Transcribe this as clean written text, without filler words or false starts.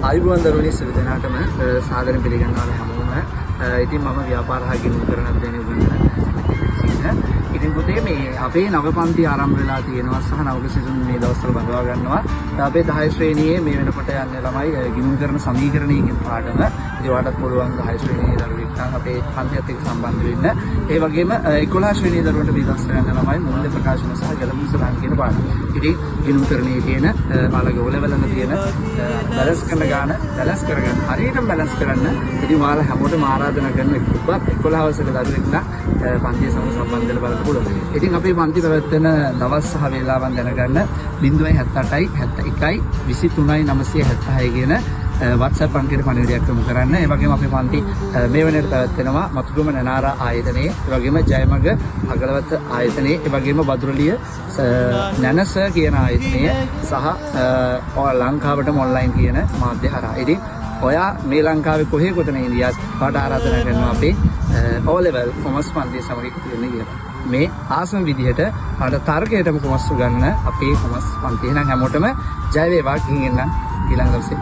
ආයුබෝවන් දරුවනි සියලු දෙනාටම සාදරයෙන් පිළිගන්නවා හැමෝම. ඉතින් මම ව්‍යාපාර හාගිනු කරන දෙන්නේ උගන්වන ඉතින් පුතේ මේ අපේ නව පන්ති ආරම්භ වෙලා තියෙනවා සහ නවක සිසුන් මේ දවස්වල බඳවා ගන්නවා. අපේ 10 ශ්‍රේණියේ මේ වෙනකොට යන්නේ ළමයි ගිණුම් කරන සමීකරණයේ කියන පාඩම. ඒවාටත් පුළුවන් 10 ශ්‍රේණියේ දරුවෙක් නම් අපේ පන්තියත් එක්ක සම්බන්ධ වෙන්න. ඒ වගේම 11 ශ්‍රේණියේ දරුවන්ට මේ දවස්වල යන ළමයි මූල්‍ය ප්‍රකාශන සහ ගැලපුම් සටහන් කියන පාඩම. ඉතින් ගිණුම් කරණයේ තියෙන මාළගේ ඕලෙවලම තියෙන බැලන්ස් කරන ගාන බැලන්ස් කරගන්න හරියටම බැලන්ස් කරන්න. ඉතින් ඔයාලා හැමෝටම ආරාධනා කරන ඔබත් 11 වසරේ දරුවෙක් නම් පන්තිය සමග සම්බන්ධ වෙලා බලන්න පුළුවන්. ඉතින් අපේ පන්ති පැවැත්වෙන දවස් සහ වේලාවන් දැනගන්න 078යි 71යි 23යි 976 කියන WhatsApp අංකයට පණිවිඩයක් යොමු කරන්න. ඒ වගේම අපේ පන්ති මේ වෙනකොට පැවැත්වෙනවා මතුගම නනාරා ආයතනයේ, ඒ වගේම ජයමග අගලවත ආයතනයේ, ඒ වගේම බදුරලිය නැනස කියන ආයතනයේ සහ ලංකාවටම ඔන්ලයින් කියන මාධ්‍ය හරහා. ඉතින් ඔයා මේ ලංකාවේ කොහේ කොතන ඉඳියත් ඔයාට ආරාධනා කරනවා අපේ O level කොමර්ස් පන්තිය සමග එකතු වෙන්න කියලා. මේ ආසම විදිහට අර තර්කයටම කොමර්ස් ගන්න අපේ කොමර්ස් පන්තිය. එහෙනම් හැමෝටම ජය වේවා. ගිහින් එන්න ඊළඟ දවසේ